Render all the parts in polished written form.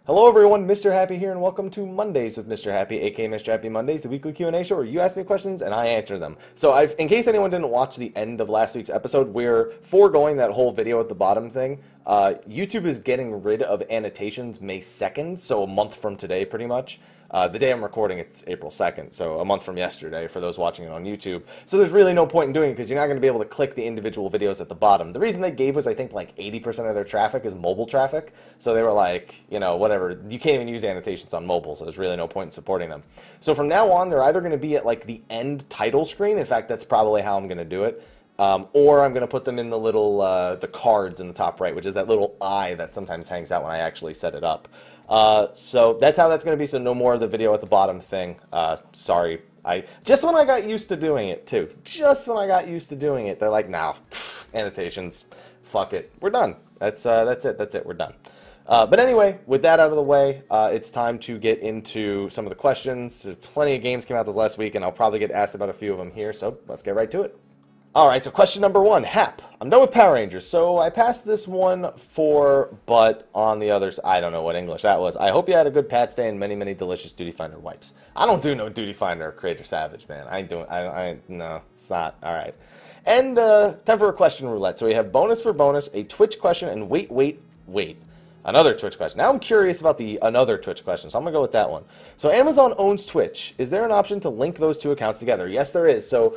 Hello everyone, Mr. Happy here, and welcome to Mondays with Mr. Happy, aka Mr. Happy Mondays, the weekly Q&A show where you ask me questions and I answer them. So in case anyone didn't watch the end of last week's episode, we're foregoing that whole video at the bottom thing. YouTube is getting rid of annotations May 2nd, so a month from today pretty much. The day I'm recording, it's April 2nd, so a month from yesterday for those watching it on YouTube. So there's really no point in doing it because you're not going to be able to click the individual videos at the bottom. The reason they gave was, I think, like 80% of their traffic is mobile traffic. So they were like, you know, whatever. You can't even use annotations on mobile, so there's really no point in supporting them. So from now on, they're either going to be at like the end title screen. In fact, that's probably how I'm going to do it. Or I'm going to put them in the little, the cards in the top right, which is that little eye that sometimes hangs out when I actually set it up. So that's how that's going to be, so no more of the video at the bottom thing. Sorry. Just when I got used to doing it, too. Just when I got used to doing it, they're like, nah, annotations, fuck it. We're done. That's it, we're done. But anyway, with that out of the way, it's time to get into some of the questions. Plenty of games came out this last week, and I'll probably get asked about a few of them here, so let's get right to it. Alright, so question number one, Hap. I'm done with Power Rangers, so I passed this one but on the others, I don't know what English that was. I hope you had a good patch day and many, many delicious Duty Finder wipes. I don't do no Duty Finder or Creator Savage, man. No, it's not. Alright. And, time for a question roulette. So we have bonus for bonus, a Twitch question, and wait. Another Twitch question. Now I'm curious about the another Twitch question, so I'm going to go with that one. So Amazon owns Twitch. Is there an option to link those two accounts together? Yes, there is. So,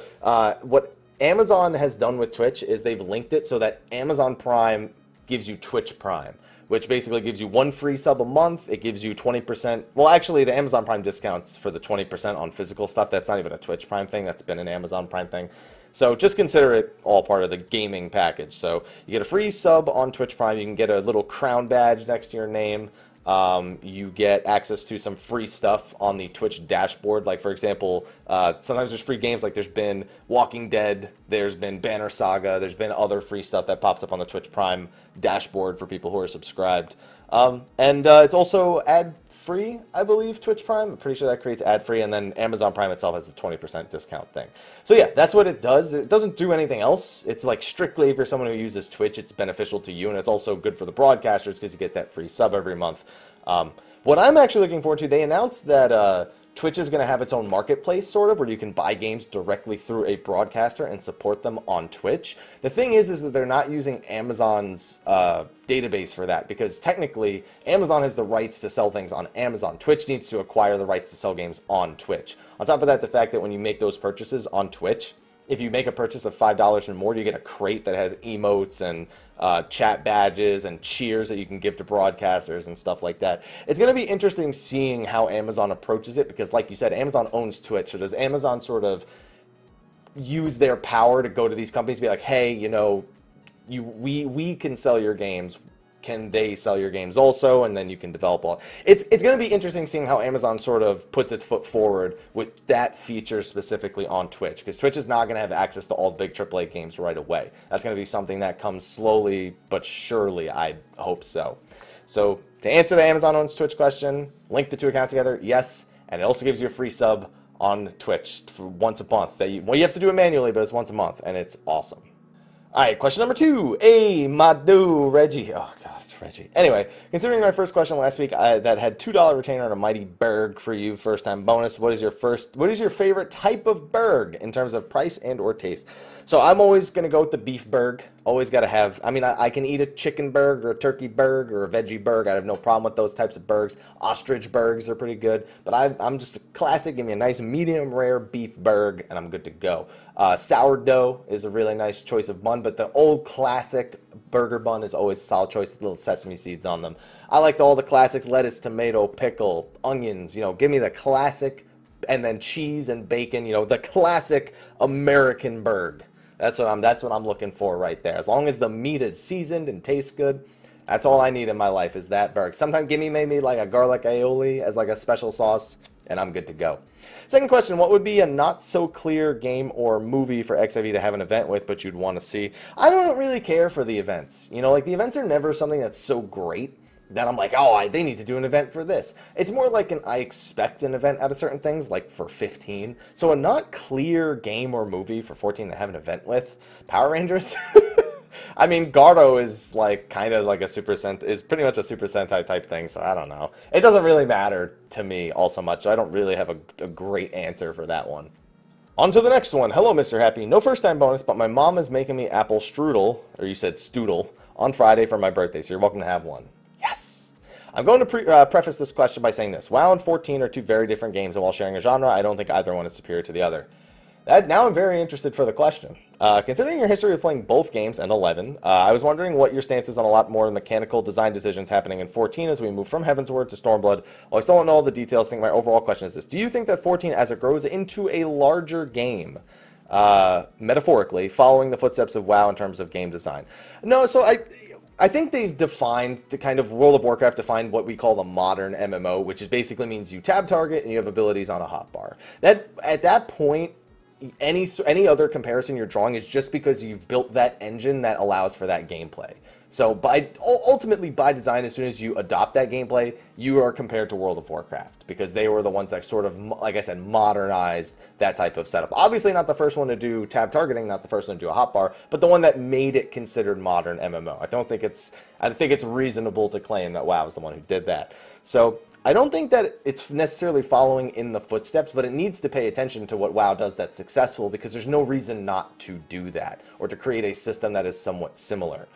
what Amazon has done with Twitch is they've linked it so that Amazon Prime gives you Twitch Prime, which basically gives you one free sub a month. It gives you 20%. Well, actually, the Amazon Prime discounts for the 20% on physical stuff. That's not even a Twitch Prime thing. That's been an Amazon Prime thing. So just consider it all part of the gaming package. So you get a free sub on Twitch Prime. You can get a little crown badge next to your name. You get access to some free stuff on the Twitch dashboard. Like, for example, sometimes there's free games, like there's been Walking Dead, there's been Banner Saga, there's been other free stuff that pops up on the Twitch Prime dashboard for people who are subscribed. It's also ad-free, I believe, Twitch Prime. I'm pretty sure that creates ad-free, and then Amazon Prime itself has a 20% discount thing. So yeah, that's what it does. It doesn't do anything else. It's like strictly for someone who uses Twitch, it's beneficial to you, and it's also good for the broadcasters because you get that free sub every month. What I'm actually looking forward to, they announced that Twitch is going to have its own marketplace, sort of, where you can buy games directly through a broadcaster and support them on Twitch. The thing is that they're not using Amazon's database for that, because technically Amazon has the rights to sell things on Amazon. Twitch needs to acquire the rights to sell games on Twitch. On top of that, the fact that when you make those purchases on Twitch, if you make a purchase of $5 or more, you get a crate that has emotes and chat badges and cheers that you can give to broadcasters and stuff like that. It's going to be interesting seeing how Amazon approaches it, because like you said, Amazon owns Twitch. So does Amazon sort of use their power to go to these companies and be like, hey, you know, we can sell your games. Can they sell your games also? And then you can develop all. It's going to be interesting seeing how Amazon sort of puts its foot forward with that feature specifically on Twitch, because Twitch is not going to have access to all the big AAA games right away. That's going to be something that comes slowly but surely. I hope so. So to answer the Amazon owns Twitch question, link the two accounts together. Yes, and it also gives you a free sub on Twitch for once a month. Well, you have to do it manually, but it's once a month, and it's awesome. All right, question number two. Madu Reggie. Oh, God, it's Reggie. Anyway, considering my first question last week that had $2 retainer and a mighty Berg for you, first time bonus, what is your favorite type of Berg in terms of price and or taste? So I'm always going to go with the beef Berg. Always got to have, I mean, I can eat a chicken Berg or a turkey Berg or a veggie Berg. I have no problem with those types of Bergs. Ostrich Bergs are pretty good, but I'm just a classic. Give me a nice medium rare beef Berg and I'm good to go. Sourdough is a really nice choice of bun, but the old classic burger bun is always a solid choice with little sesame seeds on them. I like all the classics: lettuce, tomato, pickle, onions. You know, give me the classic, and then cheese and bacon. You know, the classic American Berg. That's what I'm looking for right there. As long as the meat is seasoned and tastes good, that's all I need in my life is that Berg. Sometimes give me maybe like a garlic aioli as like a special sauce, and I'm good to go. Second question, what would be a not so clear game or movie for XIV to have an event with but you'd want to see? I don't really care for the events. You know, like the events are never something that's so great that I'm like, oh, they need to do an event for this. It's more like I expect an event out of certain things, like for 15. So a not clear game or movie for 14 to have an event with, Power Rangers? I mean, Gardo is like kind of like a is pretty much a Super Sentai type thing, so I don't know. It doesn't really matter to me all so much, so I don't really have a great answer for that one. On to the next one. Hello, Mr. Happy. No first time bonus, but my mom is making me apple strudel, or you said stoodle, on Friday for my birthday, so you're welcome to have one. Yes! I'm going to preface this question by saying this. WoW and 14 are two very different games, and while sharing a genre, I don't think either one is superior to the other. Now I'm very interested for the question. Considering your history of playing both games and 11, I was wondering what your stance is on a lot more mechanical design decisions happening in 14 as we move from Heavensward to Stormblood. While I still don't know all the details, I think my overall question is this. Do you think that 14, as it grows into a larger game, metaphorically, following the footsteps of WoW in terms of game design? No, so I think they've defined the kind of World of Warcraft defined what we call the modern MMO, which is basically means you tab target and you have abilities on a hotbar. That at that point, any other comparison you're drawing is just because you've built that engine that allows for that gameplay. So ultimately by design, as soon as you adopt that gameplay, you are compared to World of Warcraft because they were the ones that sort of, like I said, modernized that type of setup. Obviously not the first one to do tab targeting, not the first one to do a hotbar, but the one that made it considered modern MMO. I think it's reasonable to claim that WoW is the one who did that. So I don't think that it's necessarily following in the footsteps, but it needs to pay attention to what WoW does that's successful because there's no reason not to do that or to create a system that is somewhat similar.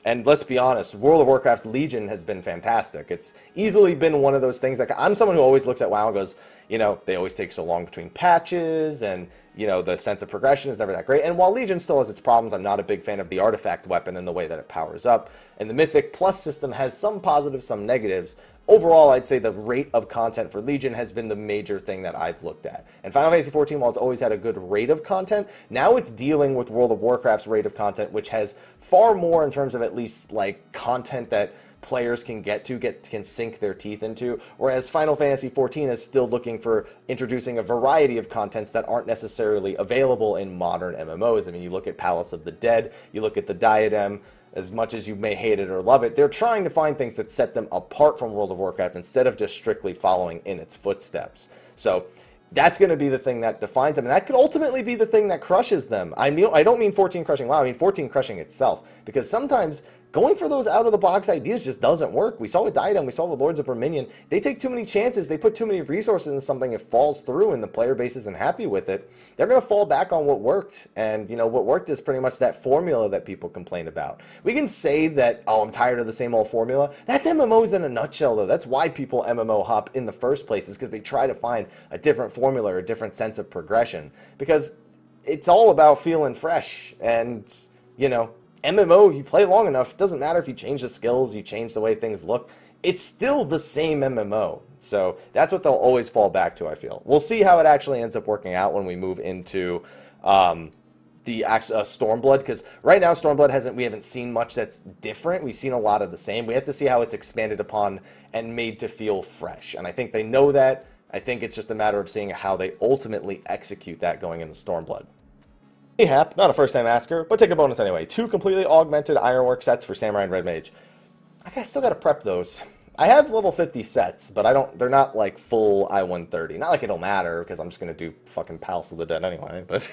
And let's be honest, World of Warcraft's Legion has been fantastic. It's easily been one of those things. Like, I'm someone who always looks at WoW and goes, you know, they always take so long between patches and, you know, the sense of progression is never that great. And while Legion still has its problems, I'm not a big fan of the artifact weapon and the way that it powers up. And the Mythic Plus system has some positives, some negatives. Overall, I'd say the rate of content for Legion has been the major thing that I've looked at. And Final Fantasy XIV, while it's always had a good rate of content, now it's dealing with World of Warcraft's rate of content, which has far more in terms of at least like content that players can can sink their teeth into, whereas Final Fantasy XIV is still looking for introducing a variety of contents that aren't necessarily available in modern MMOs. I mean, you look at Palace of the Dead, you look at the Diadem. As much as you may hate it or love it, they're trying to find things that set them apart from World of Warcraft instead of just strictly following in its footsteps. So that's going to be the thing that defines them, and that could ultimately be the thing that crushes them. I don't mean 14 crushing WoW, I mean 14 crushing itself, because sometimes going for those out-of-the-box ideas just doesn't work. We saw with Diadem, we saw with Lords of Verminion. They take too many chances, they put too many resources into something, it falls through, and the player base isn't happy with it. They're going to fall back on what worked, and you know what worked is pretty much that formula that people complain about. We can say that, oh, I'm tired of the same old formula. That's MMOs in a nutshell, though. That's why people MMO hop in the first place, is because they try to find a different formula or a different sense of progression. Because it's all about feeling fresh, and, you know, MMO, if you play long enough, it doesn't matter if you change the skills, you change the way things look, it's still the same MMO. So that's what they'll always fall back to, I feel. We'll see how it actually ends up working out when we move into the actual Stormblood, because right now Stormblood we haven't seen much that's different. We've seen a lot of the same. We have to see how it's expanded upon and made to feel fresh. And I think they know that. I think it's just a matter of seeing how they ultimately execute that going into Stormblood. Hey Hap, not a first-time asker, but take a bonus anyway. 2 completely augmented Ironwork sets for Samurai and Red Mage. I still gotta prep those. I have level 50 sets, but they're not like full I-130. Not like it'll matter, because I'm just gonna do fucking Palace of the Dead anyway, but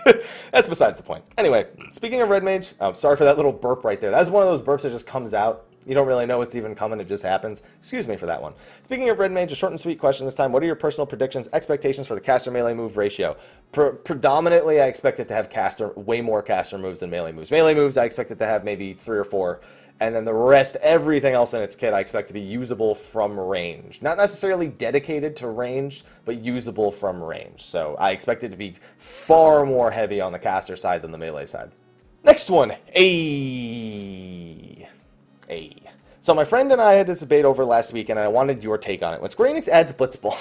that's besides the point. Anyway, speaking of Red Mage, sorry for that little burp right there. That's one of those burps that just comes out. You don't really know what's even coming, it just happens. Excuse me for that one. Speaking of Red Mage, a short and sweet question this time. What are your personal predictions, expectations for the caster melee move ratio? Predominantly, I expect it to have way more caster moves than melee moves. Melee moves, I expect it to have maybe 3 or 4. And then the rest, everything else in its kit, I expect to be usable from range. Not necessarily dedicated to range, but usable from range. So I expect it to be far more heavy on the caster side than the melee side. Next one. So my friend and I had this debate over last week, and I wanted your take on it. When Square Enix adds Blitzball,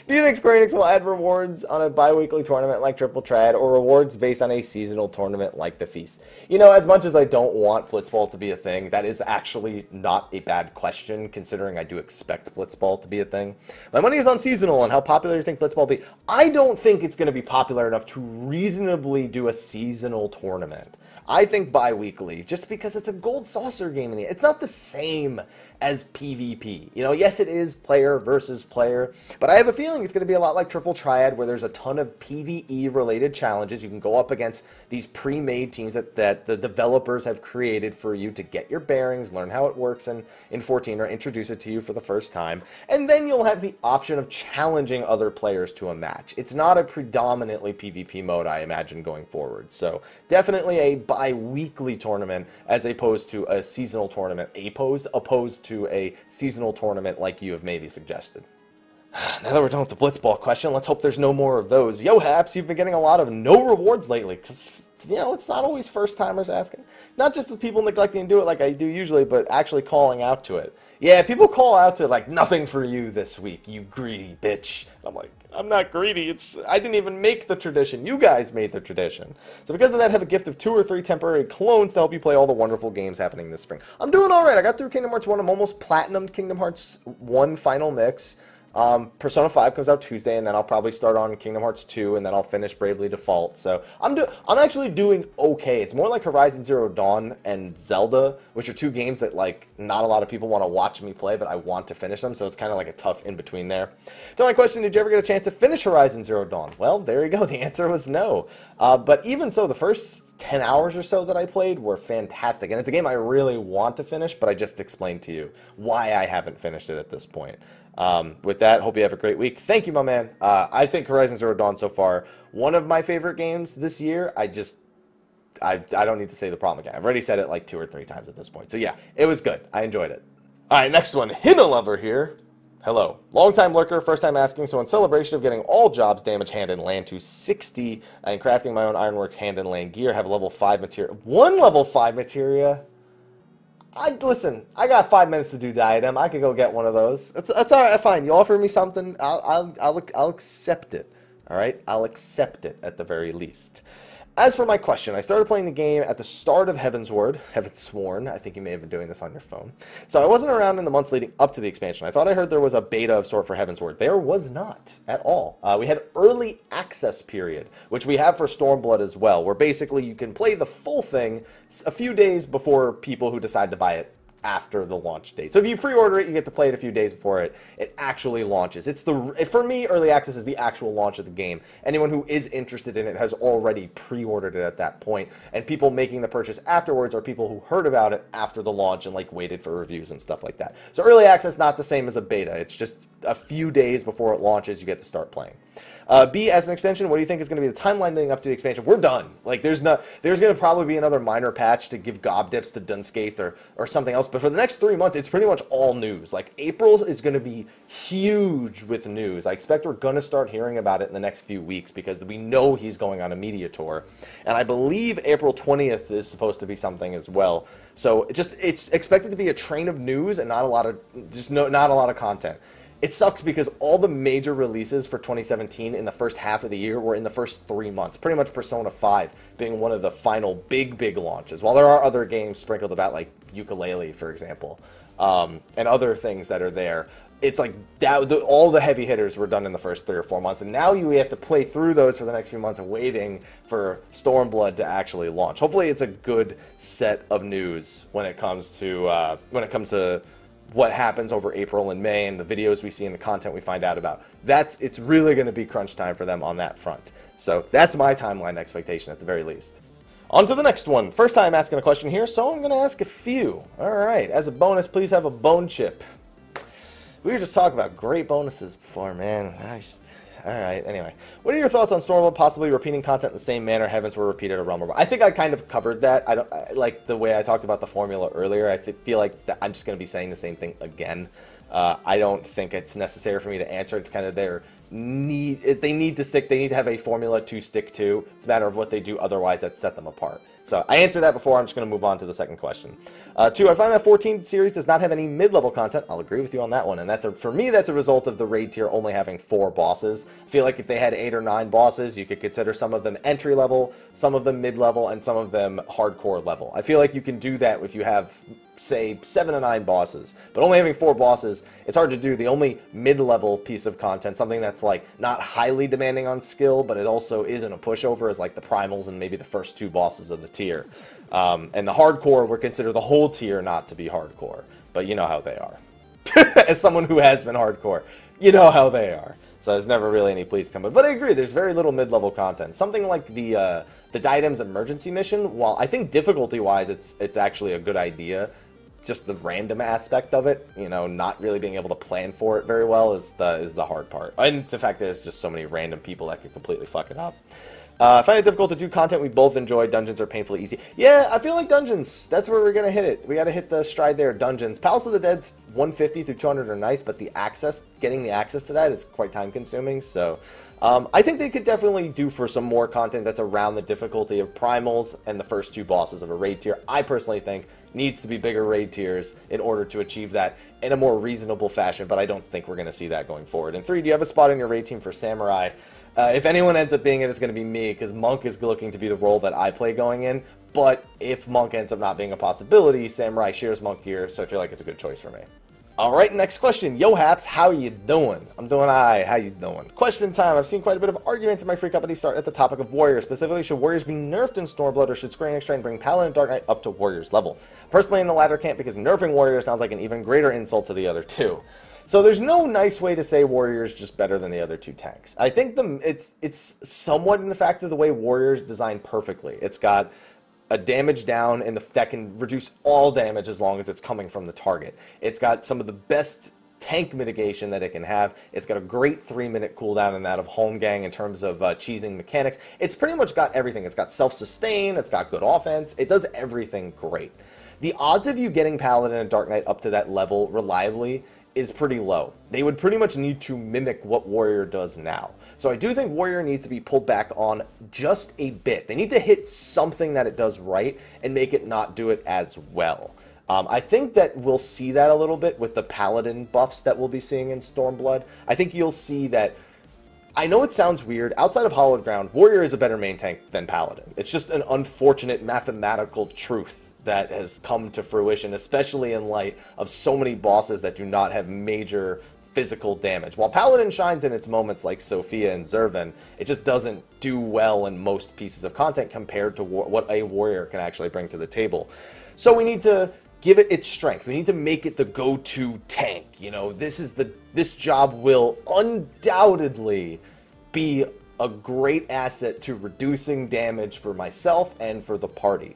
do you think Square Enix will add rewards on a bi-weekly tournament like Triple Trad, or rewards based on a seasonal tournament like the Feast? You know, as much as I don't want Blitzball to be a thing, that is actually not a bad question, considering I do expect Blitzball to be a thing. My money is on seasonal, and how popular do you think Blitzball will be? I don't think it's going to be popular enough to reasonably do a seasonal tournament. I think bi-weekly, just because it's a gold saucer game in the end. It's not the same as PvP. You know, yes, it is player versus player, but I have a feeling feeling it's going to be a lot like Triple Triad, where there's a ton of PvE-related challenges. You can go up against these pre-made teams that the developers have created for you to get your bearings, learn how it works in 14, or introduce it to you for the first time. And then you'll have the option of challenging other players to a match. It's not a predominantly PvP mode, I imagine, going forward. So definitely a bi-weekly tournament as opposed to a seasonal tournament, opposed to a seasonal tournament like you have maybe suggested. Now that we're done with the Blitzball question, let's hope there's no more of those. Yo, Haps, you've been getting a lot of no rewards lately, because, you know, it's not always first-timers asking. Not just the people neglecting to do it like I do usually, but actually calling out to it. Yeah, people call out to, like, nothing for you this week, you greedy bitch. I'm like, I'm not greedy. I didn't even make the tradition. You guys made the tradition. So because of that, I have a gift of 2 or 3 temporary clones to help you play all the wonderful games happening this spring. I'm doing all right. I got through Kingdom Hearts 1. I'm almost platinumed Kingdom Hearts 1 Final Mix. Persona 5 comes out Tuesday, and then I'll probably start on Kingdom Hearts 2, and then I'll finish Bravely Default. So I'm actually doing okay. It's more like Horizon Zero Dawn and Zelda, which are 2 games that, like, not a lot of people want to watch me play, but I want to finish them, so it's kind of like a tough in-between there. To my question, did you ever get a chance to finish Horizon Zero Dawn? Well, there you go. The answer was no. But even so, the first 10 hours or so that I played were fantastic, and it's a game I really want to finish, but I just explained to you why I haven't finished it at this point. With that, hope you have a great week. Thank you, my man. I think Horizon Zero Dawn so far, one of my favorite games this year. I don't need to say the problem again. I've already said it like 2 or 3 times at this point. So yeah, it was good. I enjoyed it. All right, next one. Hina Lover here. Hello. Long-time lurker, first time asking. So in celebration of getting all jobs damage hand and land to 60 and crafting my own Ironworks hand and land gear, have a level 5 materia. 1 level 5 materia? Listen, I got 5 minutes to do Diadem. I could go get one of those. It's all right, fine. You offer me something, I'll accept it. All right? I'll accept it at the very least. As for my question, I started playing the game at the start of Heavensworn. I think you may have been doing this on your phone. So I wasn't around in the months leading up to the expansion. I thought I heard there was a beta of sort for Heavensward. There was not at all. We had early access period, which we have for Stormblood as well, where basically you can play the full thing a few days before people who decide to buy it after the launch date. So if you pre-order it, you get to play it a few days before it actually launches. For me, early access is the actual launch of the game. Anyone who is interested in it has already pre-ordered it at that point, and people making the purchase afterwards are people who heard about it after the launch and like waited for reviews and stuff like that. So early access not the same as a beta. It's just a few days before it launches you get to start playing. B, as an extension, what do you think is going to be the timeline leading up to the expansion? We're done. Like, there's going to probably be another minor patch to give Gobdips to Dunscaith or something else. But for the next 3 months, it's pretty much all news. Like, April is going to be huge with news. I expect we're going to start hearing about it in the next few weeks because we know he's going on a media tour. And I believe April 20th is supposed to be something as well. So it's expected to be a train of news and not a lot of content. It sucks because all the major releases for 2017 in the first half of the year were in the first 3 months. Pretty much Persona 5 being one of the final big launches. While there are other games sprinkled about, like Yooka-Laylee, for example, and other things that are there, it's like all the heavy hitters were done in the first 3 or 4 months, and now you have to play through those for the next few months and waiting for Stormblood to actually launch. Hopefully, it's a good set of news when it comes to what happens over April and May and the videos we see and the content we find out about. It's really going to be crunch time for them on that front. So that's my timeline expectation at the very least. On to the next one. First time asking a question here, so I'm going to ask a few. All right, as a bonus, please have a bone chip. We were just talking about great bonuses before, man. All right, anyway. What are your thoughts on Stormblood possibly repeating content in the same manner Heavens were repeated at Realm of... I think I kind of covered that. I like the way I talked about the formula earlier. I feel like I'm just going to be saying the same thing again. I don't think it's necessary for me to answer. It's kind of their need. They need to have a formula to stick to. It's a matter of what they do otherwise that set them apart. So I answered that before. I'm just going to move on to the second question. 2, I find that 14 series does not have any mid-level content. I'll agree with you on that one. And for me, that's a result of the raid tier only having 4 bosses. I feel like if they had 8 or 9 bosses, you could consider some of them entry-level, some of them mid-level, and some of them hardcore level. I feel like you can do that if you have, say, 7 to 9 bosses. But only having 4 bosses, it's hard to do. The only mid-level piece of content, something that's like not highly demanding on skill, but it also isn't a pushover, is like the primals and maybe the first 2 bosses of the tier. And the hardcore would consider the whole tier not to be hardcore. But you know how they are. As someone who has been hardcore, you know how they are. So there's never really any pleasing him. But I agree, there's very little mid-level content. Something like the Diadem's emergency mission, while I think difficulty-wise it's actually a good idea, just the random aspect of it, you know, not really being able to plan for it very well is the hard part. And the fact that there's just so many random people that could completely fuck it up. I find it difficult to do content we both enjoy. Dungeons are painfully easy. Yeah, I feel like dungeons, that's where we're going to hit it. We got to hit the stride there. Dungeons. Palace of the Dead's 150 through 200 are nice, but getting the access to that is quite time consuming. So I think they could definitely do for some more content that's around the difficulty of primals and the first 2 bosses of a raid tier. I personally think needs to be bigger raid tiers in order to achieve that in a more reasonable fashion, but I don't think we're going to see that going forward. And 3, do you have a spot in your raid team for Samurai? If anyone ends up being it, it's going to be me, because Monk is looking to be the role that I play going in. But if Monk ends up not being a possibility, Samurai shares Monk gear, so I feel like it's a good choice for me. Alright, next question. Yo, Haps, how you doing? I'm doing alright. How you doing? Question time. I've seen quite a bit of arguments in my free company start at the topic of Warriors. Specifically, should Warriors be nerfed in Stormblood, or should Square Enix try and bring Paladin and Dark Knight up to Warriors level? Personally, in the latter camp, because nerfing Warriors sounds like an even greater insult to the other 2. So there's no nice way to say Warrior's just better than the other 2 tanks. I think it's somewhat in the fact of the way Warrior's designed perfectly. It's got a damage down that can reduce all damage as long as it's coming from the target. It's got some of the best tank mitigation that it can have. It's got a great 3-minute cooldown in that of Home Gang in terms of cheesing mechanics. It's pretty much got everything. It's got self-sustain, it's got good offense, it does everything great. The odds of you getting Paladin and Dark Knight up to that level reliably is pretty low. They would pretty much need to mimic what Warrior does now. So I do think Warrior needs to be pulled back on just a bit. They need to hit something that it does right and make it not do it as well. I think that we'll see that a little bit with the Paladin buffs that we'll be seeing in Stormblood. I think you'll see that. I know it sounds weird. Outside of Hallowed Ground, Warrior is a better main tank than Paladin. It's just an unfortunate mathematical truth that has come to fruition, especially in light of so many bosses that do not have major physical damage. While Paladin shines in its moments like Sophia and Zervan, it just doesn't do well in most pieces of content compared to what a Warrior can actually bring to the table. So we need to give it its strength. We need to make it the go-to tank. You know, this job will undoubtedly be a great asset to reducing damage for myself and for the party.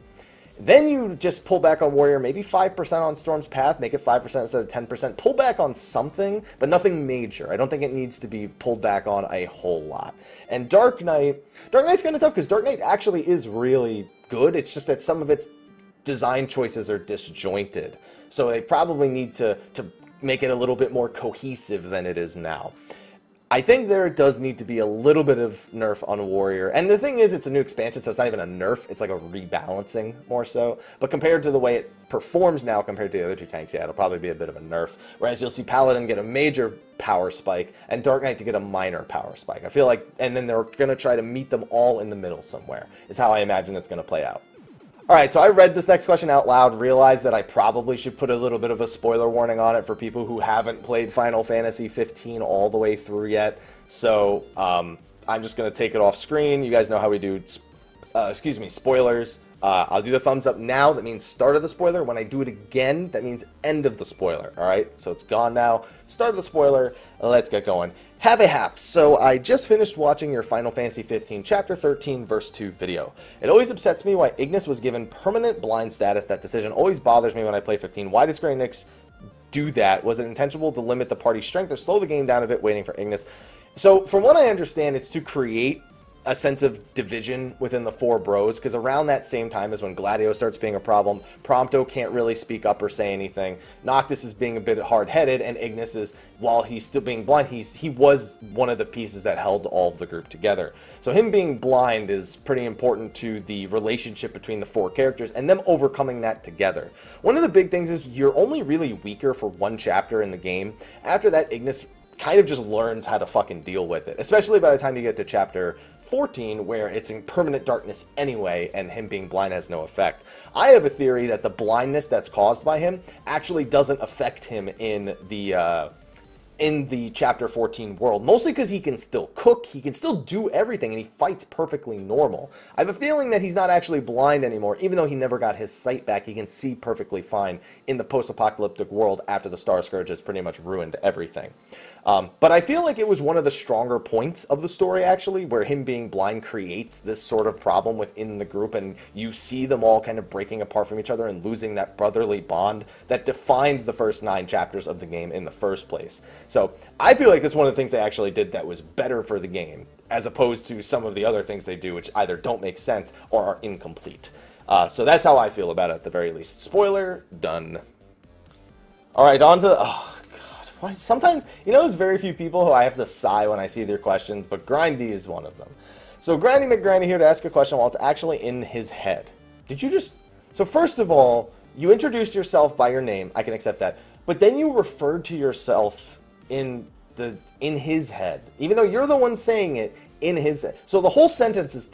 Then you just pull back on Warrior, maybe 5% on Storm's Path, make it 5% instead of 10%. Pull back on something, but nothing major. I don't think it needs to be pulled back on a whole lot. And Dark Knight's kind of tough, because Dark Knight actually is really good. It's just that some of its design choices are disjointed. So they probably need to make it a little bit more cohesive than it is now. I think there does need to be a little bit of nerf on Warrior. And the thing is, it's a new expansion, so it's not even a nerf. It's like a rebalancing, more so. But compared to the way it performs now compared to the other 2 tanks, yeah, it'll probably be a bit of a nerf. Whereas you'll see Paladin get a major power spike, and Dark Knight to get a minor power spike. I feel like, and then they're going to try to meet them all in the middle somewhere, is how I imagine it's going to play out. Alright, so I read this next question out loud, realized that I probably should put a little bit of a spoiler warning on it for people who haven't played Final Fantasy 15 all the way through yet. So, I'm just going to take it off screen. You guys know how we do, spoilers. I'll do the thumbs up now, that means start of the spoiler. When I do it again, that means end of the spoiler. Alright, so it's gone now. Start of the spoiler, let's get going. Have a hap. So I just finished watching your Final Fantasy 15 Chapter 13 Verse 2 video. It always upsets me why Ignis was given permanent blind status. That decision always bothers me when I play 15. Why did Square Enix do that? Was it intentional to limit the party's strength or slow the game down a bit waiting for Ignis? So from what I understand, it's to create a sense of division within the 4 bros, because around that same time is when Gladio starts being a problem. Prompto can't really speak up or say anything. Noctis is being a bit hard-headed, and Ignis is, while he's still being blind, he was one of the pieces that held all of the group together. So him being blind is pretty important to the relationship between the 4 characters and them overcoming that together. One of the big things is you're only really weaker for 1 chapter in the game. After that, Ignis kind of just learns how to fucking deal with it, especially by the time you get to chapter 14, where it's in permanent darkness anyway, and him being blind has no effect. I have a theory that the blindness that's caused by him actually doesn't affect him in the in the Chapter 14 world, mostly because he can still cook, he can still do everything, and he fights perfectly normal. I have a feeling that he's not actually blind anymore, even though he never got his sight back. He can see perfectly fine in the post-apocalyptic world after the Star Scourge has pretty much ruined everything. But I feel like it was one of the stronger points of the story, actually, where him being blind creates this sort of problem within the group, and you see them all kind of breaking apart from each other and losing that brotherly bond that defined the first 9 chapters of the game in the first place. So I feel like that's one of the things they actually did that was better for the game, as opposed to some of the other things they do, which either don't make sense or are incomplete. So that's how I feel about it at the very least. Spoiler, done. All right, on to... Oh, God. Why? Sometimes, you know, there's very few people who I have to sigh when I see their questions, but Grindy is one of them. So Grindy McGrindy here to ask a question while it's actually in his head. Did you just... So first of all, you introduced yourself by your name. I can accept that. But then you referred to yourself in his head, even though you're the one saying it in his head. So the whole sentence is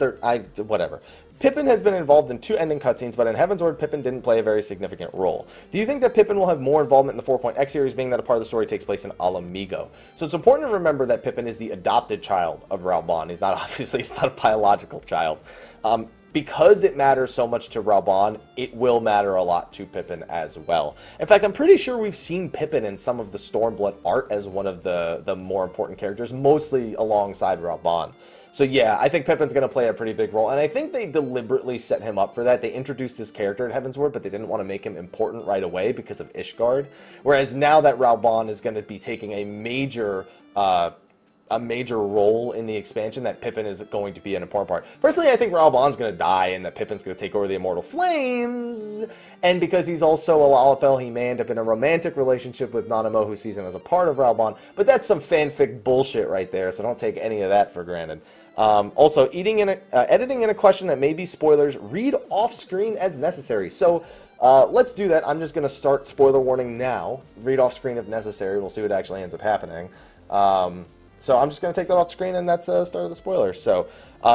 whatever. Pippen has been involved in 2 ending cutscenes, but in Heavensward, Pippen didn't play a very significant role. Do you think that Pippen will have more involvement in the 4.x series, being that a part of the story takes place in Alamigo? So it's important to remember that Pippen is the adopted child of Raubahn. He's not, obviously, he's not a biological child. Because it matters so much to Raubahn, it will matter a lot to Pippen as well. In fact, I'm pretty sure we've seen Pippen in some of the Stormblood art as one of the more important characters, mostly alongside Raubahn. So yeah, I think Pippen's going to play a pretty big role, and I think they deliberately set him up for that. They introduced his character at Heavensward, but they didn't want to make him important right away because of Ishgard. Whereas now that Raubahn is going to be taking a major role in the expansion, that Pippen is going to be an important part. Personally, I think Raubah's going to die and that Pippin's going to take over the Immortal Flames. And because he's also a Lalafell, he may end up in a romantic relationship with Nanamo, who sees him as a part of Raubahn. But that's some fanfic bullshit right there, so don't take any of that for granted. Also, editing in a question that may be spoilers, read off screen as necessary. So let's do that. I'm just going to start spoiler warning now. Read off screen if necessary. We'll see what actually ends up happening. So I'm just going to take that off screen, and that's the start of the spoilers. So,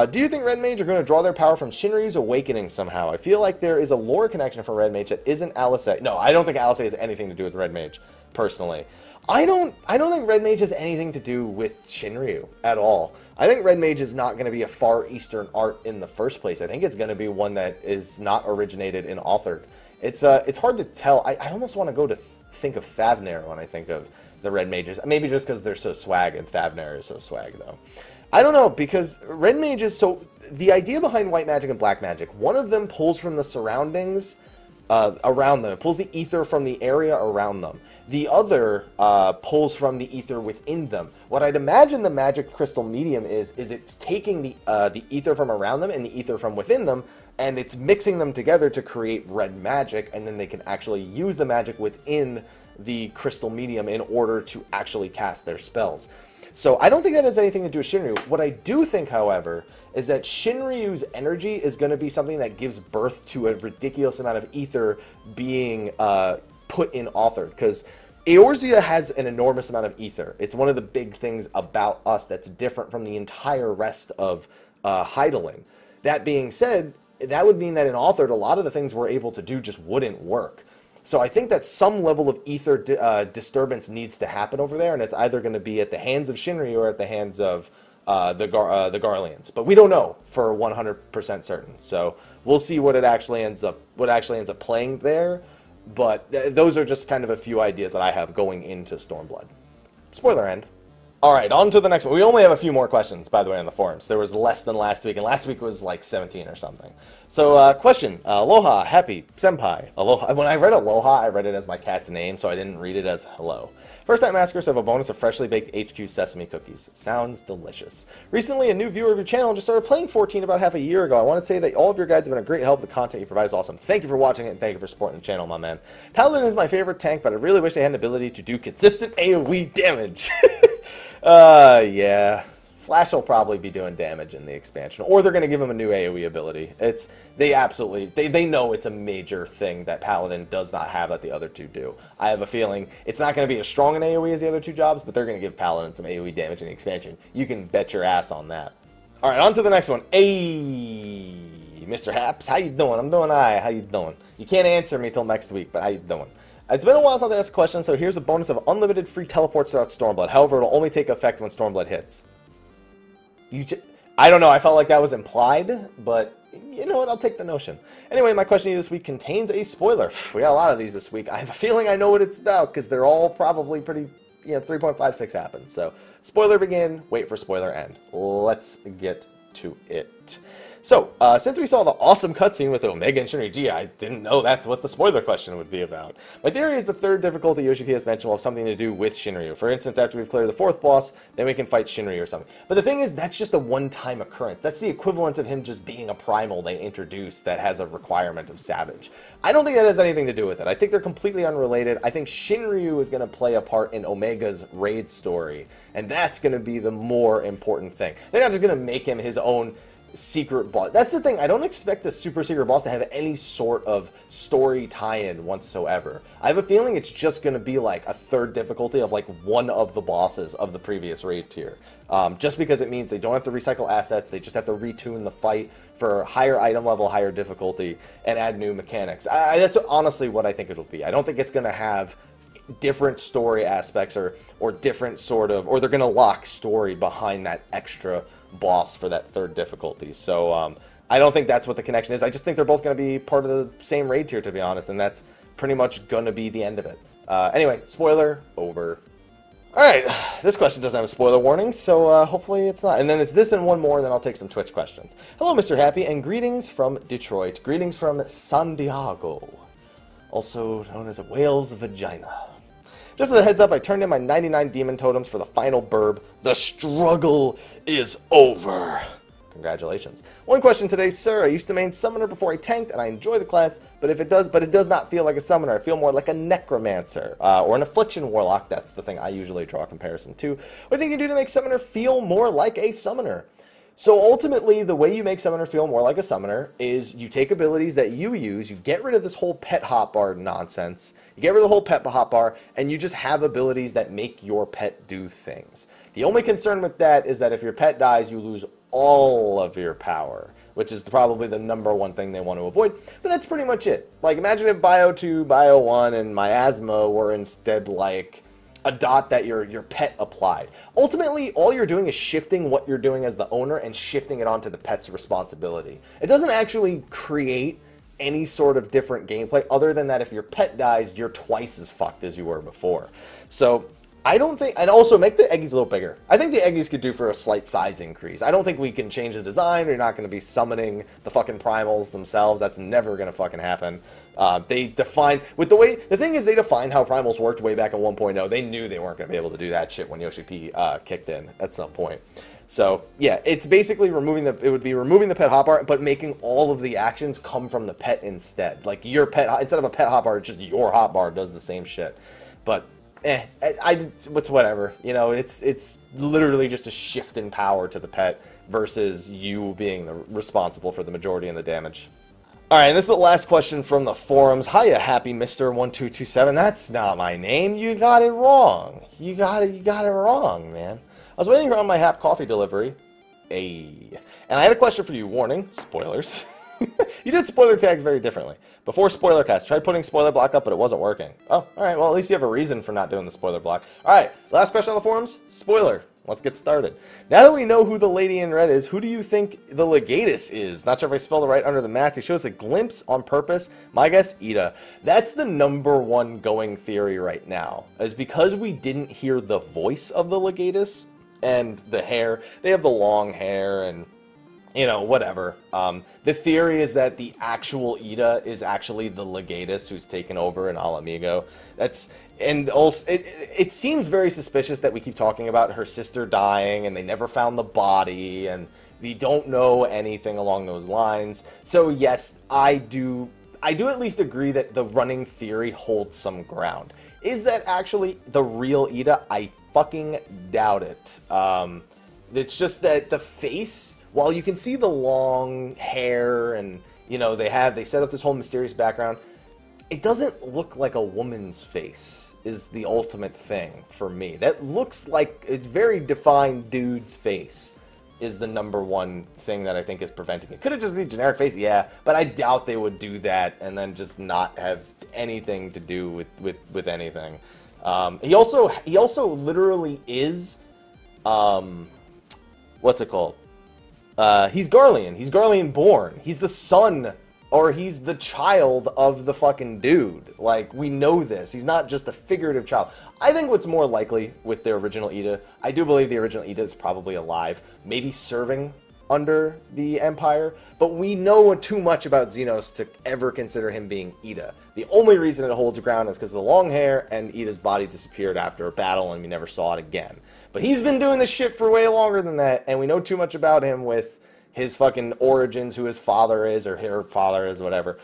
do you think Red Mage are going to draw their power from Shinryu's awakening somehow? I feel like there is a lore connection for Red Mage that isn't Alisei. No, I don't think Alisei has anything to do with Red Mage, personally. I don't think Red Mage has anything to do with Shinryu at all. I think Red Mage is not going to be a Far Eastern art in the first place. I think it's going to be one that is not originated in Authored. It's hard to tell. I almost want to go to think of Thavnair when I think of the Red Mages. Maybe just because they're so swag, and Thavnair is so swag, though. I don't know, because Red Mages, so the idea behind White Magic and Black Magic, one of them pulls from the surroundings around them. It pulls the ether from the area around them. The other pulls from the ether within them. What I'd imagine the magic crystal medium is it's taking the ether from around them and the ether from within them, and it's mixing them together to create red magic, and then they can actually use the magic within the crystal medium in order to actually cast their spells. So I don't think that has anything to do with Shinryu. What I do think, however, is that Shinryu's energy is going to be something that gives birth to a ridiculous amount of ether being put in Authored, because Eorzea has an enormous amount of ether. It's one of the big things about us that's different from the entire rest of Hydaelyn. That being said, that would mean that in Authored, a lot of the things we're able to do just wouldn't work. So I think that some level of ether disturbance needs to happen over there, and it's either going to be at the hands of Shinryu or at the hands of the Garleans. But we don't know for 100% certain. So we'll see what actually ends up playing there. But those are just kind of a few ideas that I have going into Stormblood. Spoiler end. Alright, on to the next one. We only have a few more questions, by the way, on the forums. There was less than last week, and last week was like 17 or something. So, question. Aloha, happy, senpai. Aloha. When I read aloha, I read it as my cat's name, so I didn't read it as hello. First time askers have a bonus of freshly baked HQ sesame cookies. Sounds delicious. Recently, a new viewer of your channel just started playing 14 about half a year ago. I want to say that all of your guides have been a great help. The content you provide is awesome. Thank you for watching it, and thank you for supporting the channel, my man. Paladin is my favorite tank, but I really wish they had an ability to do consistent AoE damage. Yeah. Flash will probably be doing damage in the expansion, or they're going to give him a new AoE ability. They know it's a major thing that Paladin does not have that the other two do. I have a feeling it's not going to be as strong an AoE as the other two jobs, but they're going to give Paladin some AoE damage in the expansion. You can bet your ass on that. All right, on to the next one. Hey, Mr. Haps, how you doing? I'm doing all right. How you doing? You can't answer me till next week, but how you doing? It's been a while since I asked a question, so here's a bonus of unlimited free teleports throughout Stormblood. However, it'll only take effect when Stormblood hits. I don't know, I felt like that was implied, but you know what, I'll take the notion. Anyway, my question to you this week contains a spoiler. We got a lot of these this week. I have a feeling I know what it's about, because they're all probably pretty, 3.56 happens. So, spoiler begin, wait for spoiler end. Let's get to it. So, since we saw the awesome cutscene with Omega and Shinryu, gee, I didn't know that's what the spoiler question would be about. My theory is the third difficulty Yoshi P has mentioned will have something to do with Shinryu. For instance, after we've cleared the fourth boss, then we can fight Shinryu or something. But the thing is, that's just a one-time occurrence. That's the equivalent of him just being a primal they introduced that has a requirement of Savage. I don't think that has anything to do with it. I think they're completely unrelated. I think Shinryu is going to play a part in Omega's raid story, and that's going to be the more important thing. They're not just going to make him his own secret boss. That's the thing. I don't expect the super secret boss to have any sort of story tie-in whatsoever. I have a feeling it's just going to be like a third difficulty of like one of the bosses of the previous raid tier. Just because it means they don't have to recycle assets, they just have to retune the fight for higher item level, higher difficulty, and add new mechanics. That's honestly what I think it'll be. I don't think it's going to have different story aspects or different sort of, or they're going to lock story behind that extra boss for that third difficulty. So I don't think that's what the connection is. I just think they're both going to be part of the same raid tier, to be honest, and that's pretty much going to be the end of it. Anyway, spoiler over. Alright, this question doesn't have a spoiler warning, so hopefully it's not. And then it's this and one more, and then I'll take some Twitch questions. Hello, Mr. Happy, and greetings from Detroit. Greetings from San Diego, also known as a whale's vagina. Just as a heads up, I turned in my 99 demon totems for the final burb. The struggle is over. Congratulations. One question today, sir. I used to main summoner before I tanked, and I enjoy the class, but it does not feel like a summoner. I feel more like a necromancer or an affliction warlock. That's the thing I usually draw a comparison to. What do you think you do to make summoner feel more like a summoner? So ultimately, the way you make summoner feel more like a summoner is you take abilities that you use, you get rid of this whole pet hotbar nonsense, you get rid of the whole pet hotbar, and you just have abilities that make your pet do things. The only concern with that is that if your pet dies, you lose all of your power, which is probably the #1 thing they want to avoid, but that's pretty much it. Like, imagine if Bio 2, Bio 1, and Miasma were instead like a dot that your pet applied. Ultimately, all you're doing is shifting what you're doing as the owner and shifting it onto the pet's responsibility. It doesn't actually create any sort of different gameplay other than that if your pet dies, you're twice as fucked as you were before. So I don't think, and also make the Eggies a little bigger. I think the Eggies could do for a slight size increase. I don't think we can change the design. You're not going to be summoning the fucking primals themselves. That's never going to fucking happen. They define, with the way, the thing is they defined how primals worked way back in 1.0. They knew they weren't going to be able to do that shit when Yoshi P kicked in at some point. So yeah, it's basically removing it would be removing the pet hotbar, but making all of the actions come from the pet instead. Like your pet, instead of a pet hotbar, it's just your hotbar does the same shit. But it's whatever, you know, it's literally just a shift in power to the pet versus you being responsible for the majority of the damage. Alright, and this is the last question from the forums. Hiya, Happy Mr. 1227. That's not my name. You got it wrong. You got it wrong, man. I was waiting around my half coffee delivery. And I had a question for you. Warning, spoilers. You did spoiler tags very differently. Before spoiler cast, tried putting spoiler block up, but it wasn't working. Oh, alright, well at least you have a reason for not doing the spoiler block. Alright, last question on the forums, spoiler. Let's get started. Now that we know who the lady in red is, who do you think the Legatus is? Not sure if I spelled it right under the mask. He shows a glimpse on purpose. My guess, Ida. That's the #1 going theory right now. Is because we didn't hear the voice of the Legatus and the hair. They have the long hair and, you know, whatever. The theory is that the actual Ida is actually the Legatus who's taken over in Alamigo. And also, it seems very suspicious that we keep talking about her sister dying and they never found the body and we don't know anything along those lines. So yes, I do at least agree that the running theory holds some ground. Is that actually the real Ida? I fucking doubt it. It's just that the face, while you can see the long hair and, you know, they set up this whole mysterious background, it doesn't look like a woman's face is the ultimate thing for me. That looks like it's very defined dude's face is the #1 thing that I think is preventing it. Could it just be generic face? Yeah, but I doubt they would do that and then just not have anything to do with anything. He also literally is, what's it called? He's Garlean. He's Garlean born. He's the son, or he's the child of the fucking dude. Like, we know this. He's not just a figurative child. I think what's more likely with the original Ida, I do believe the original Ida is probably alive, maybe serving under the Empire, but we know too much about Xenos to ever consider him being Ida. The only reason it holds ground is because of the long hair, and Ida's body disappeared after a battle, and we never saw it again. But he's been doing this shit for way longer than that, and we know too much about him with his fucking origins, who his father is, or her father is, whatever,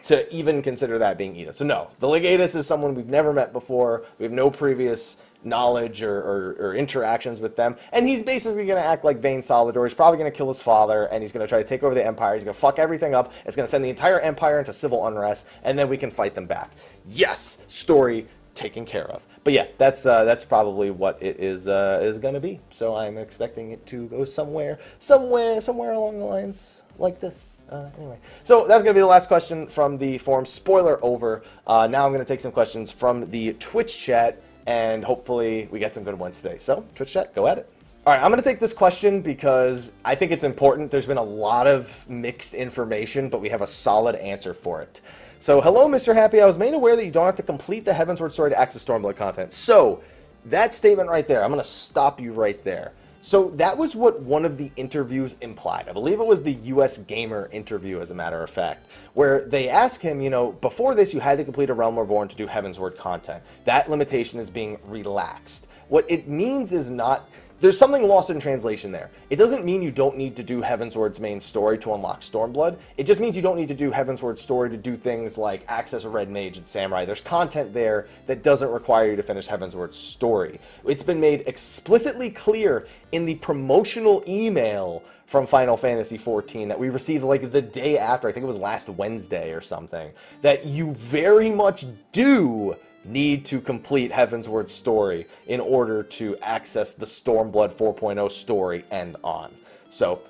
to even consider that being Ida. So no, the Legatus is someone we've never met before. We have no previous knowledge or interactions with them, and he's basically going to act like Vayne Solidor. He's probably going to kill his father, and he's going to try to take over the Empire. He's going to fuck everything up. It's going to send the entire Empire into civil unrest, and then we can fight them back. Yes, story taken care of. But yeah, that's probably what it is going to be. So I'm expecting it to go somewhere along the lines like this. Anyway, so that's going to be the last question from the forum. Spoiler over. Now I'm going to take some questions from the Twitch chat, and hopefully we get some good ones today. So, Twitch chat, go at it. All right, I'm going to take this question because I think it's important. There's been a lot of mixed information, but we have a solid answer for it. So, hello, Mr. Happy. I was made aware that you don't have to complete the Heavensward story to access Stormblood content. So, that statement right there, I'm going to stop you right there. So that was what one of the interviews implied. I believe it was the US Gamer interview, as a matter of fact, where they ask him, you know, before this you had to complete a Realm Reborn to do Heavensward content. That limitation is being relaxed. What it means is not... There's something lost in translation there. It doesn't mean you don't need to do Heavensward's main story to unlock Stormblood. It just means you don't need to do Heavensward's story to do things like access a Red Mage and Samurai. There's content there that doesn't require you to finish Heavensward's story. It's been made explicitly clear in the promotional email from Final Fantasy XIV that we received like the day after, I think it was last Wednesday or something, that you very much do need to complete Heavensward's story in order to access the Stormblood 4.0 story and on. So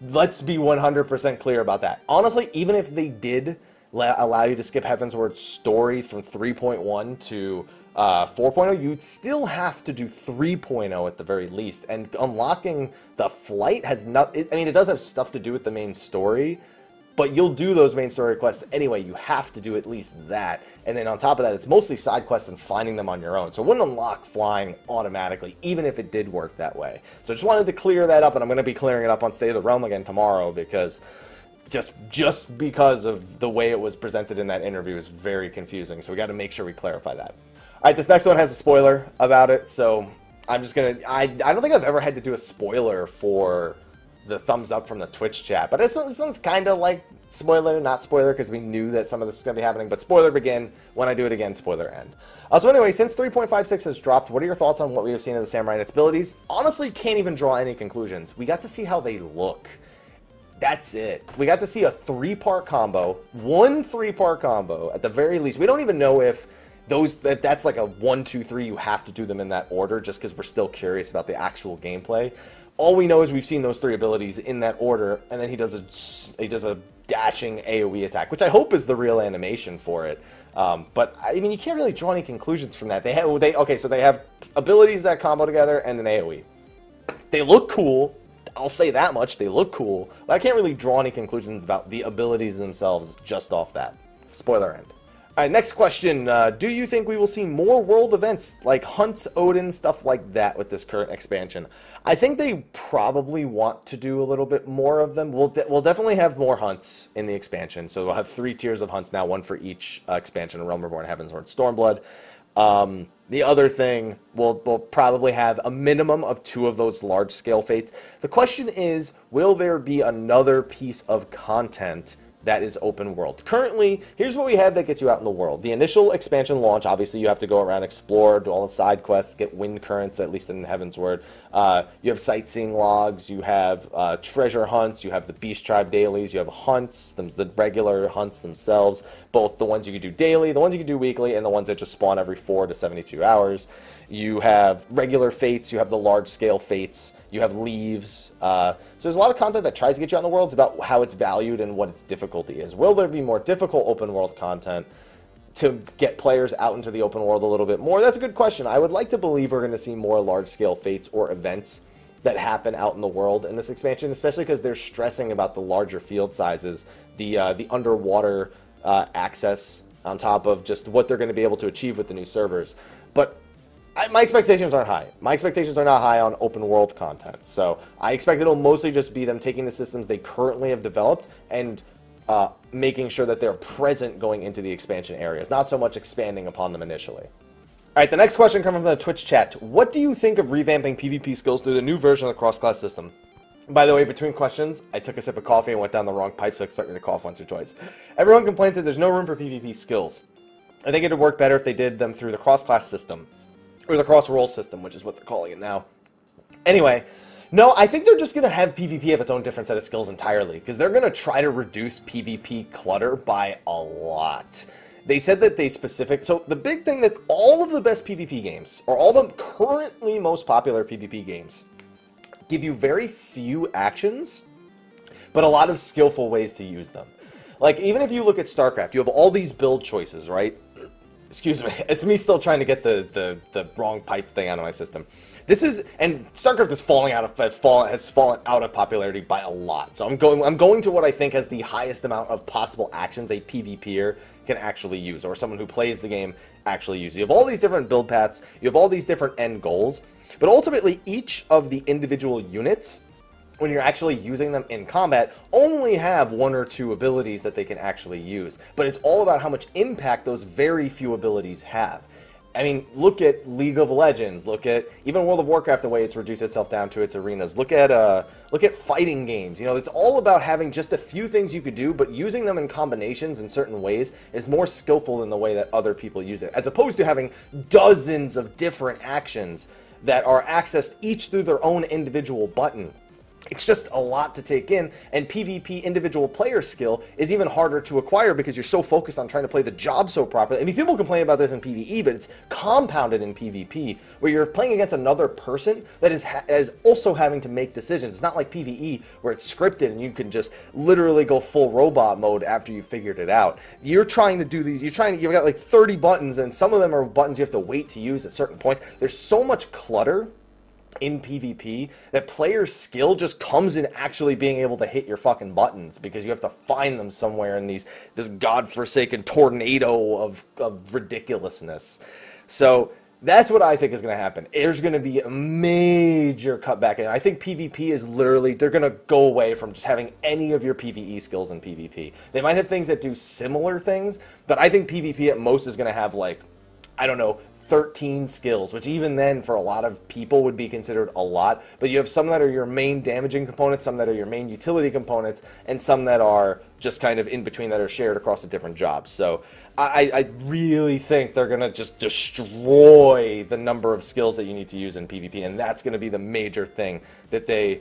let's be 100% clear about that. Honestly, even if they did allow you to skip Heavensward's story from 3.1 to 4.0, you'd still have to do 3.0 at the very least. And unlocking the flight has not... I mean, it does have stuff to do with the main story, but you'll do those main story quests anyway. You have to do at least that. And then on top of that, it's mostly side quests and finding them on your own. So it wouldn't unlock flying automatically, even if it did work that way. So I just wanted to clear that up, and I'm going to be clearing it up on State of the Realm again tomorrow, because just because of the way it was presented in that interview is very confusing. So we got to make sure we clarify that. All right, this next one has a spoiler about it, so I'm just going to... I don't think I've ever had to do a spoiler for the thumbs up from the Twitch chat, but this one's kind of like spoiler, not spoiler, because we knew that some of this is going to be happening, but spoiler begin. When I do it again, spoiler end. So anyway, since 3.56 has dropped, what are your thoughts on what we have seen of the Samurai and its abilities? Honestly, can't even draw any conclusions. We got to see how they look. That's it. We got to see a three-part combo, one three-part combo at the very least. We don't even know if that's like a 1, 2, 3, you have to do them in that order, just because we're still curious about the actual gameplay. All we know is we've seen those three abilities in that order, and then he does a dashing AOE attack, which I hope is the real animation for it. But I mean, you can't really draw any conclusions from that. They have abilities that combo together and an AOE. They look cool. I'll say that much. They look cool, but I can't really draw any conclusions about the abilities themselves just off that. Spoiler end. All right, next question. Do you think we will see more world events like Hunts, Odin, stuff like that with this current expansion? I think they probably want to do a little bit more of them. We'll definitely have more hunts in the expansion. So we'll have 3 tiers of hunts now, one for each expansion, Realm Reborn, Heavensward, Stormblood. The other thing, we'll probably have a minimum of 2 of those large-scale fates. The question is, will there be another piece of content that is open world? Currently, here's what we have that gets you out in the world. The initial expansion launch, obviously you have to go around, explore, do all the side quests, get wind currents, at least in Heavensward. You have sightseeing logs, you have treasure hunts, you have the Beast Tribe dailies, you have hunts, the regular hunts themselves, both the ones you can do daily, the ones you can do weekly, and the ones that just spawn every 4 to 72 hours. You have regular fates, you have the large-scale fates, you have leaves. So there's a lot of content that tries to get you out in the world. It's about how it's valued and what its difficulty is. Will there be more difficult open-world content? to get players out into the open world a little bit more? That's a good question. I would like to believe we're going to see more large-scale fates or events that happen out in the world in this expansion, especially because they're stressing about the larger field sizes, the underwater access on top of just what they're going to be able to achieve with the new servers. But my expectations aren't high. My expectations are not high on open world content. So I expect it'll mostly just be them taking the systems they currently have developed and making sure that they're present going into the expansion areas, not so much expanding upon them initially. All right, the next question coming from the Twitch chat. What do you think of revamping PvP skills through the new version of the cross-class system? By the way, between questions, I took a sip of coffee and went down the wrong pipe, so expect me to cough once or twice. Everyone complains that there's no room for PvP skills. I think it would work better if they did them through the cross-class system, or the cross-role system, which is what they're calling it now. Anyway, no, I think they're just going to have PvP have its own different set of skills entirely, because they're going to try to reduce PvP clutter by a lot. They said that so the big thing that all of the best PvP games, or all the currently most popular PvP games, give you very few actions, but a lot of skillful ways to use them. Like, even if you look at StarCraft, you have all these build choices, right? Excuse me, it's me still trying to get the wrong pipe thing out of my system. And StarCraft has fallen out of popularity by a lot. So I'm going to what I think has the highest amount of possible actions a PvPer can actually use, or someone who plays the game actually uses. You have all these different build paths, you have all these different end goals, but ultimately each of the individual units, when you're actually using them in combat, only have one or two abilities that they can actually use. But it's all about how much impact those very few abilities have. I mean, look at League of Legends. Look at even World of Warcraft, the way it's reduced itself down to its arenas. Look at fighting games. You know, it's all about having just a few things you could do, but using them in combinations in certain ways is more skillful than the way that other people use it, as opposed to having dozens of different actions that are accessed each through their own individual button. It's just a lot to take in, and PvP individual player skill is even harder to acquire because you're so focused on trying to play the job so properly. I mean, people complain about this in PvE, but it's compounded in PvP, where you're playing against another person that is also having to make decisions. It's not like PvE, where it's scripted and you can just literally go full robot mode after you figured it out. You're trying to do these, you've got like 30 buttons, and some of them are buttons you have to wait to use at certain points. There's so much clutter in PvP that player skill just comes in actually being able to hit your fucking buttons, because you have to find them somewhere in this godforsaken tornado of ridiculousness. So that's what I think is going to happen. There's going to be a major cutback, and I think PvP is literally, they're going to go away from just having any of your PvE skills in PvP. They might have things that do similar things, but I think PvP at most is going to have, like, I don't know, 13 skills, which even then for a lot of people would be considered a lot. But you have some that are your main damaging components, some that are your main utility components, and some that are just kind of in between that are shared across the different jobs. So I really think they're going to just destroy the number of skills that you need to use in PvP, and that's going to be the major thing that they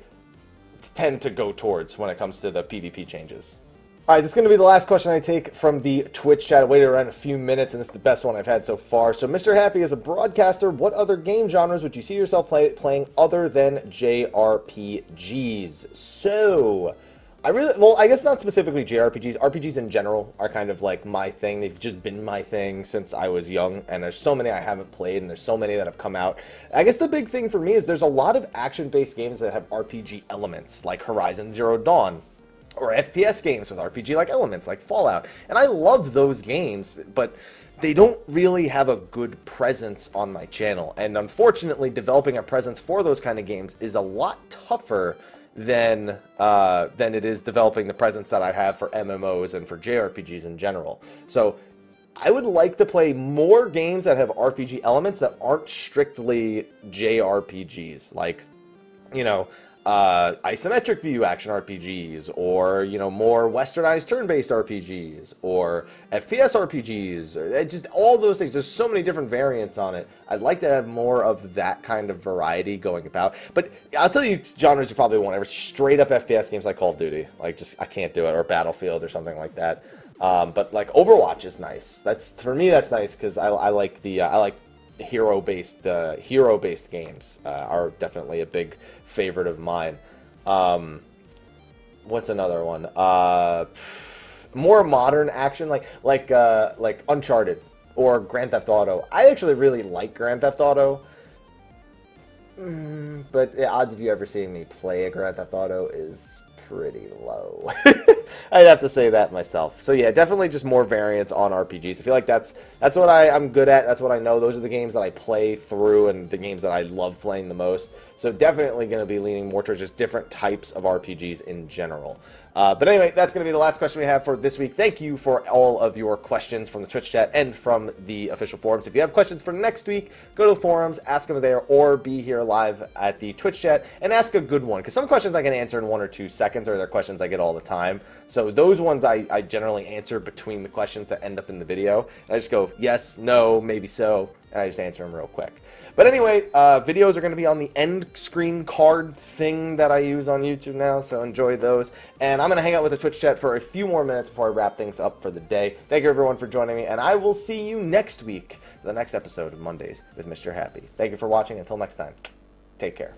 tend to go towards when it comes to the PvP changes. All right, this is going to be the last question I take from the Twitch chat. I waited around a few minutes, and it's the best one I've had so far. So, Mr. Happy, as a broadcaster, what other game genres would you see yourself playing other than JRPGs? So, I guess not specifically JRPGs. RPGs in general are kind of like my thing. They've just been my thing since I was young, and there's so many I haven't played, and there's so many that have come out. I guess the big thing for me is there's a lot of action-based games that have RPG elements, like Horizon Zero Dawn, or FPS games with RPG-like elements, like Fallout. And I love those games, but they don't really have a good presence on my channel. And unfortunately, developing a presence for those kind of games is a lot tougher than it is developing the presence that I have for MMOs and for JRPGs in general. So I would like to play more games that have RPG elements that aren't strictly JRPGs, like, you know, isometric view action RPGs, or, you know, more westernized turn-based RPGs, or FPS RPGs, or just all those things. There's so many different variants on it. I'd like to have more of that kind of variety going about. But I'll tell you genres you probably won't ever. Straight up FPS games like Call of Duty. Like, just, I can't do it. Or Battlefield or something like that. But like Overwatch is nice. For me, that's nice, because I like hero-based games are definitely a big favorite of mine. What's another one? more modern action, like Uncharted or Grand Theft Auto. I actually really like Grand Theft Auto, but the odds of you ever seeing me play a Grand Theft Auto is pretty low. I'd have to say that myself. So yeah, definitely just more variants on RPGs. I feel like that's what I'm good at. That's what I know. Those are the games that I play through and the games that I love playing the most. So definitely going to be leaning more towards just different types of RPGs in general. But anyway, that's going to be the last question we have for this week. Thank you for all of your questions from the Twitch chat and from the official forums. If you have questions for next week, go to the forums, ask them there, or be here live at the Twitch chat and ask a good one. Because some questions I can answer in 1 or 2 seconds, or they're questions I get all the time. So those ones I generally answer between the questions that end up in the video. And I just go, yes, no, maybe so, and I just answer them real quick. But anyway, videos are going to be on the end screen card thing that I use on YouTube now, so enjoy those. And I'm going to hang out with the Twitch chat for a few more minutes before I wrap things up for the day. Thank you, everyone, for joining me, and I will see you next week for the next episode of Mondays with Mr. Happy. Thank you for watching. Until next time, take care.